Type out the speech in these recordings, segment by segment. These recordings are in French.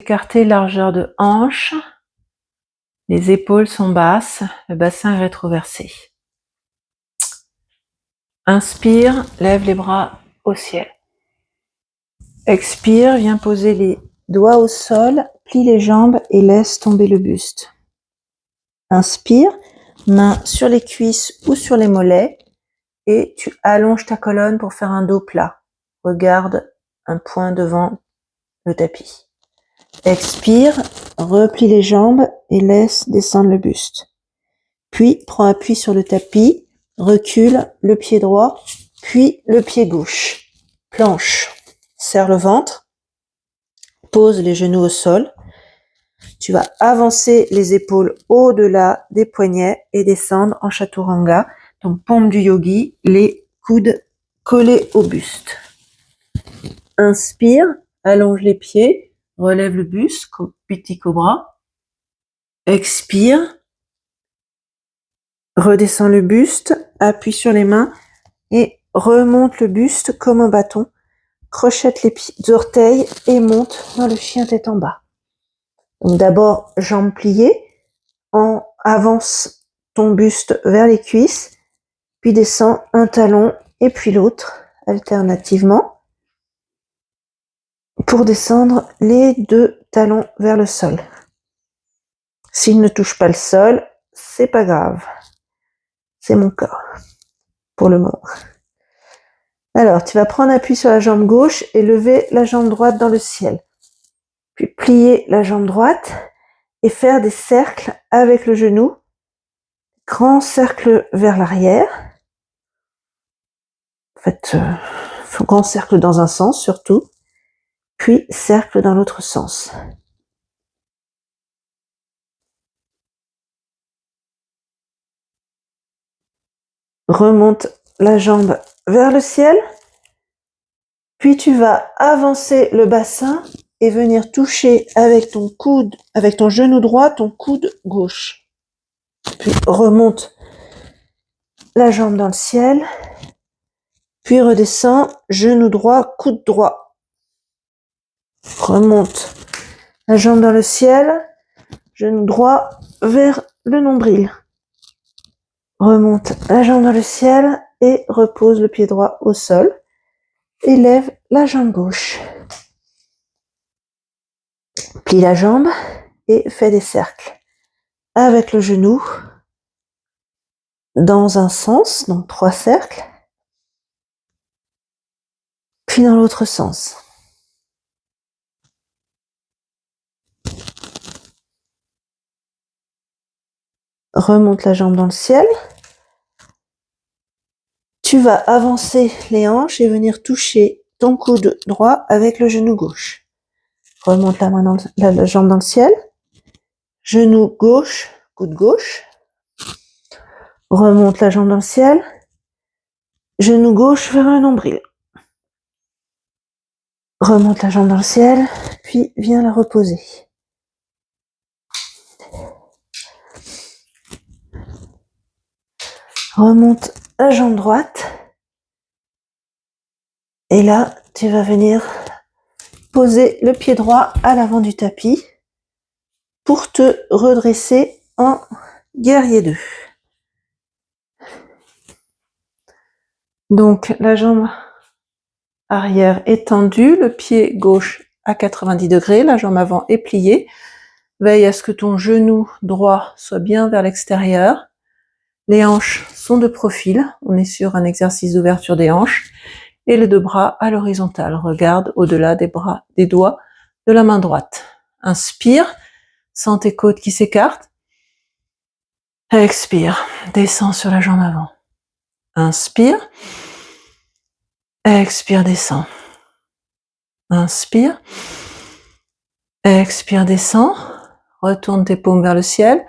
Écarté, largeur de hanche. Les épaules sont basses, le bassin est rétroversé. Inspire, lève les bras au ciel. Expire, viens poser les doigts au sol, plie les jambes et laisse tomber le buste. Inspire, main sur les cuisses ou sur les mollets et tu allonges ta colonne pour faire un dos plat. Regarde un point devant le tapis. Expire, replie les jambes et laisse descendre le buste. Puis, prends appui sur le tapis, recule le pied droit, puis le pied gauche. Planche. Serre le ventre. Pose les genoux au sol. Tu vas avancer les épaules au-delà des poignets et descendre en chaturanga. Donc, pompe du yogi, les coudes collés au buste. Inspire, allonge les pieds, relève le buste, petit cobra. Expire. Redescends le buste, appuie sur les mains et remonte le buste comme un bâton. Crochette les orteils et monte dans le chien tête en bas. Donc d'abord, jambes pliées, avance ton buste vers les cuisses, puis descends un talon et puis l'autre, alternativement, pour descendre les deux talons vers le sol. S'ils ne touchent pas le sol, c'est pas grave. C'est mon cas, pour le moment. Alors, tu vas prendre appui sur la jambe gauche et lever la jambe droite dans le ciel. Puis plier la jambe droite et faire des cercles avec le genou. Grand cercle vers l'arrière. Faites grand cercle dans un sens surtout. Puis cercle dans l'autre sens. Remonte la jambe vers le ciel. Puis tu vas avancer le bassin et venir toucher avec ton coude, avec ton genou droit, ton coude gauche. Puis remonte la jambe dans le ciel. Puis redescend, genou droit, coude droit. Remonte la jambe dans le ciel, genou droit vers le nombril. Remonte la jambe dans le ciel et repose le pied droit au sol. Et lève la jambe gauche. Plie la jambe et fais des cercles. Avec le genou, dans un sens, donc 3 cercles. Puis dans l'autre sens. Remonte la jambe dans le ciel. Tu vas avancer les hanches et venir toucher ton coude droit avec le genou gauche. Remonte la jambe dans le ciel. Genou gauche, coude gauche. Remonte la jambe dans le ciel. Genou gauche vers le nombril. Remonte la jambe dans le ciel, puis viens la reposer. Remonte la jambe droite. Et là, tu vas venir poser le pied droit à l'avant du tapis pour te redresser en guerrier 2. Donc, la jambe arrière est tendue, le pied gauche à 90 degrés, la jambe avant est pliée. Veille à ce que ton genou droit soit bien vers l'extérieur. Les hanches sont de profil, on est sur un exercice d'ouverture des hanches. Et les deux bras à l'horizontale. Regarde au-delà des doigts de la main droite. Inspire, sens tes côtes qui s'écartent. Expire, descends sur la jambe avant. Inspire. Expire, descends. Inspire. Expire, descends. Retourne tes paumes vers le ciel.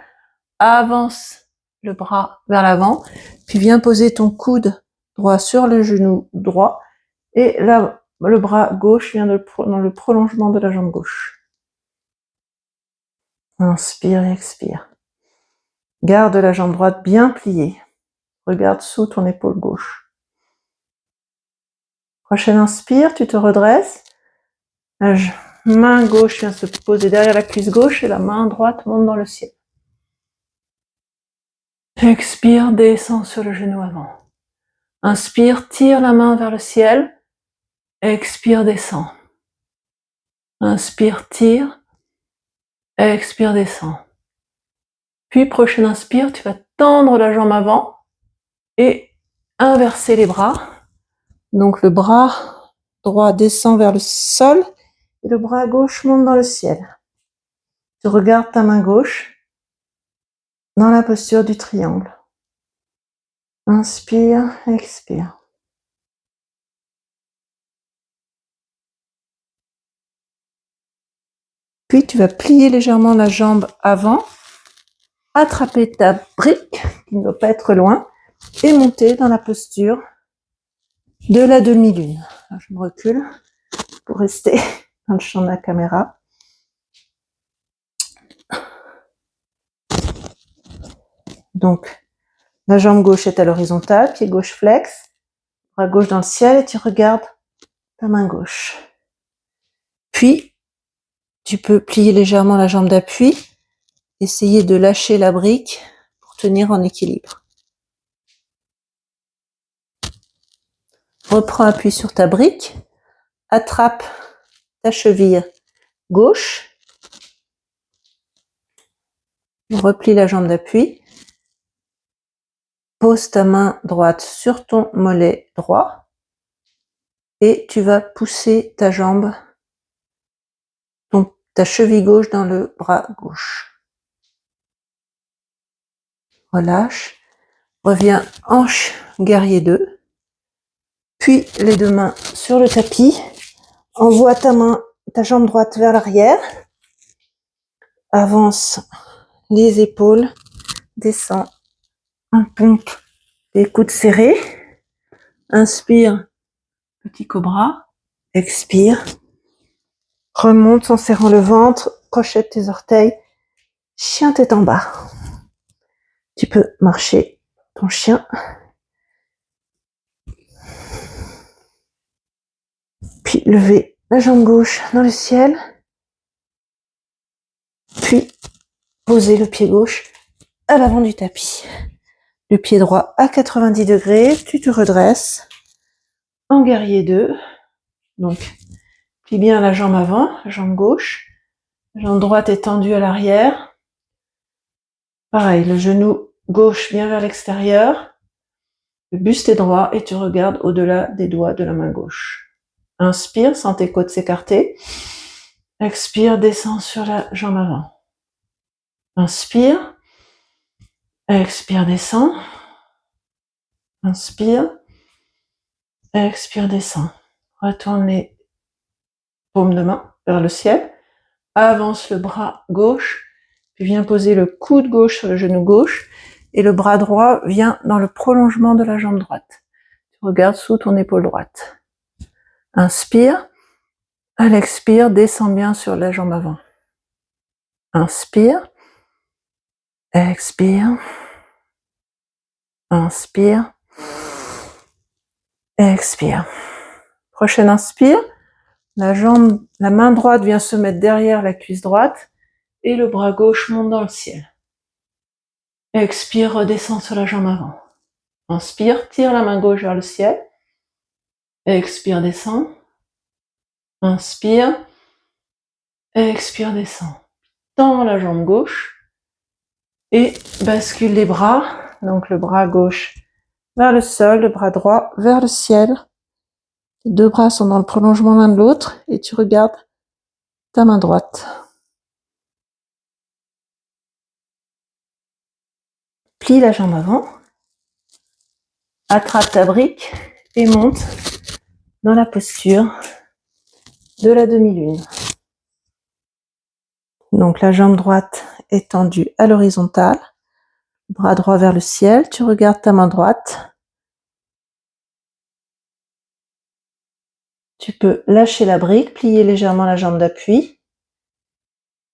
Avance le bras vers l'avant. Puis viens poser ton coude droit sur le genou droit. Et là, le bras gauche vient dans le prolongement de la jambe gauche. Inspire et expire. Garde la jambe droite bien pliée. Regarde sous ton épaule gauche. Prochaine inspire, tu te redresses. Main gauche vient se poser derrière la cuisse gauche et la main droite monte dans le ciel. Expire, descends sur le genou avant. Inspire, tire la main vers le ciel. Expire, descends. Inspire, tire. Expire, descends. Puis, prochaine inspire, tu vas tendre la jambe avant et inverser les bras. Donc, le bras droit descend vers le sol et le bras gauche monte dans le ciel. Tu regardes ta main gauche dans la posture du triangle. Inspire, expire. Puis tu vas plier légèrement la jambe avant, attraper ta brique, qui ne doit pas être loin, et monter dans la posture de la demi-lune. Alors, je me recule pour rester dans le champ de la caméra. Donc, la jambe gauche est à l'horizontale, pied gauche flex, bras gauche dans le ciel et tu regardes ta main gauche. Puis, tu peux plier légèrement la jambe d'appui, essayer de lâcher la brique pour tenir en équilibre. Reprends appui sur ta brique, attrape ta cheville gauche, replie la jambe d'appui, pose ta main droite sur ton mollet droit et tu vas pousser ta jambe, ta cheville gauche dans le bras gauche. Relâche, reviens hanche guerrier 2, puis les deux mains sur le tapis, envoie ta jambe droite vers l'arrière, avance les épaules, descends en pompe les coudes serrés, inspire, petit cobra, expire, remonte en serrant le ventre, crochette tes orteils, chien tête en bas. Tu peux marcher ton chien. Puis lever la jambe gauche dans le ciel. Puis poser le pied gauche à l'avant du tapis. Le pied droit à 90 degrés, tu te redresses en guerrier 2. Donc, plie bien la jambe avant, la jambe gauche. La jambe droite est tendue à l'arrière. Pareil, le genou gauche bien vers l'extérieur. Le buste est droit et tu regardes au-delà des doigts de la main gauche. Inspire, sens tes côtes s'écarter. Expire, descends sur la jambe avant. Inspire. Expire, descends. Inspire. Expire, descends. Retourne les paumes de main vers le ciel. Avance le bras gauche. Puis viens poser le coude gauche sur le genou gauche. Et le bras droit vient dans le prolongement de la jambe droite. Tu regardes sous ton épaule droite. Inspire. À l'expire, descends bien sur la jambe avant. Inspire. Expire. Inspire. Expire. Prochaine inspire. La main droite vient se mettre derrière la cuisse droite et le bras gauche monte dans le ciel. Expire, redescends sur la jambe avant. Inspire, tire la main gauche vers le ciel. Expire, descends. Inspire. Expire, descends. Tends la jambe gauche et bascule les bras. Donc le bras gauche vers le sol, le bras droit vers le ciel. Les deux bras sont dans le prolongement l'un de l'autre et tu regardes ta main droite. Plie la jambe avant. Attrape ta brique et monte dans la posture de la demi-lune. Donc la jambe droite est tendue à l'horizontale, bras droit vers le ciel, tu regardes ta main droite. Tu peux lâcher la brique, plier légèrement la jambe d'appui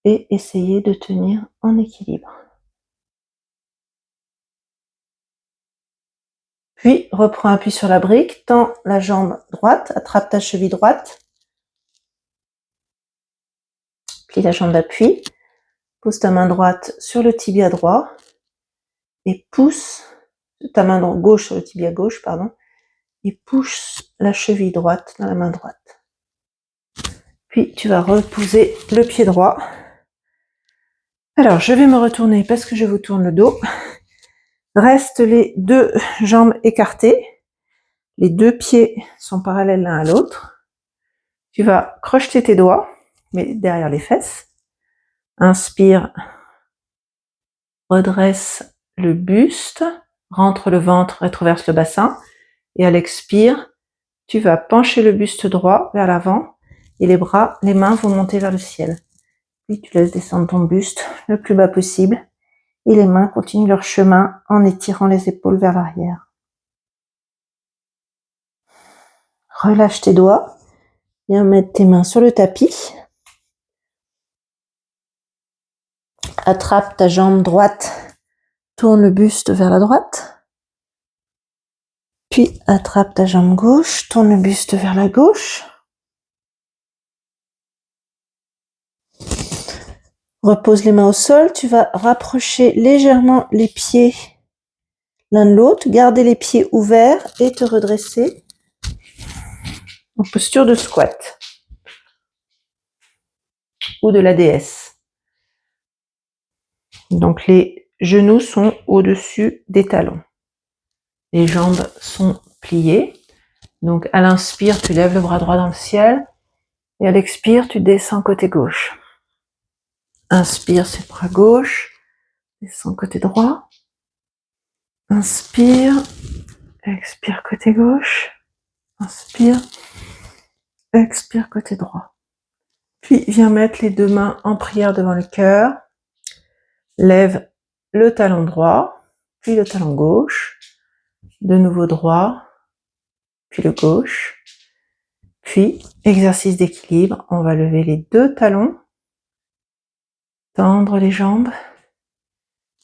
et essayer de tenir en équilibre. Puis reprends appui sur la brique, tends la jambe droite, attrape ta cheville droite. Plie la jambe d'appui. Pose ta main droite sur le tibia droit et pousse ta main gauche sur le tibia gauche, pardon, et pousse la cheville droite dans la main droite. Puis tu vas reposer le pied droit. Alors, je vais me retourner parce que je vous tourne le dos. Reste les deux jambes écartées. Les deux pieds sont parallèles l'un à l'autre. Tu vas crocheter tes doigts, mais derrière les fesses. Inspire, redresse le buste, rentre le ventre, rétroverse le bassin. Et à l'expire, tu vas pencher le buste droit vers l'avant et les bras, les mains vont monter vers le ciel. Puis tu laisses descendre ton buste le plus bas possible et les mains continuent leur chemin en étirant les épaules vers l'arrière. Relâche tes doigts, viens mettre tes mains sur le tapis. Attrape ta jambe droite, tourne le buste vers la droite. Puis attrape ta jambe gauche, tourne le buste vers la gauche. Repose les mains au sol, tu vas rapprocher légèrement les pieds l'un de l'autre, garder les pieds ouverts et te redresser en posture de squat ou de la déesse. Donc les genoux sont au-dessus des talons. Les jambes sont pliées. Donc à l'inspire, tu lèves le bras droit dans le ciel et à l'expire, tu descends côté gauche. Inspire, c'est le bras gauche, descends côté droit. Inspire, expire côté gauche. Inspire, expire côté droit. Puis viens mettre les deux mains en prière devant le cœur. Lève le talon droit, puis le talon gauche. De nouveau droit, puis le gauche. Puis, exercice d'équilibre, on va lever les deux talons, tendre les jambes.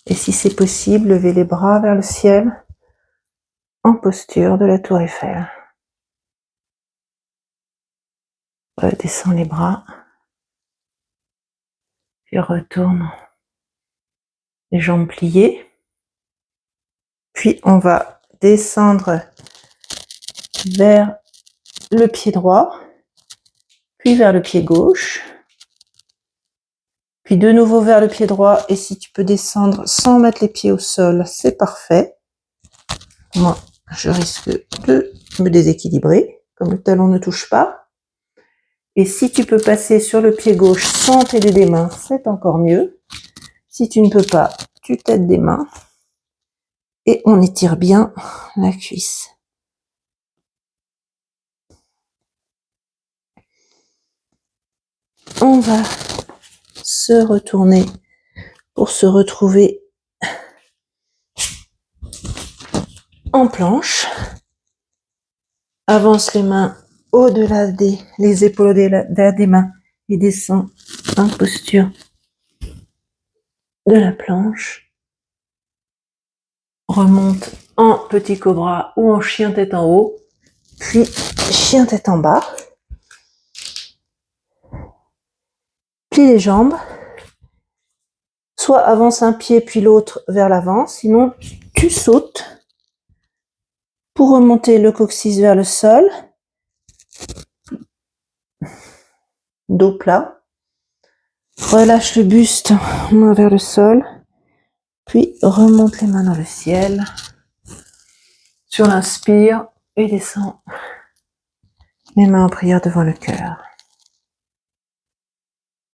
Et si c'est possible, lever les bras vers le ciel en posture de la tour Eiffel. Redescends les bras. Puis retourne les jambes pliées. Puis on va descendre vers le pied droit, puis vers le pied gauche, puis de nouveau vers le pied droit. Et si tu peux descendre sans mettre les pieds au sol, c'est parfait. Moi, je risque de me déséquilibrer, comme le talon ne touche pas. Et si tu peux passer sur le pied gauche sans t'aider des mains, c'est encore mieux. Si tu ne peux pas, tu t'aides des mains. Et on étire bien la cuisse. On va se retourner pour se retrouver en planche. Avance les mains au-delà les épaules au-delà des mains et descend en posture de la planche. Remonte en petit cobra ou en chien tête en haut, puis chien tête en bas. Plie les jambes. Soit avance un pied puis l'autre vers l'avant, sinon tu sautes pour remonter le coccyx vers le sol. Dos plat. Relâche le buste, main vers le sol. Puis remonte les mains dans le ciel. Sur l'inspire et descends les mains en prière devant le cœur.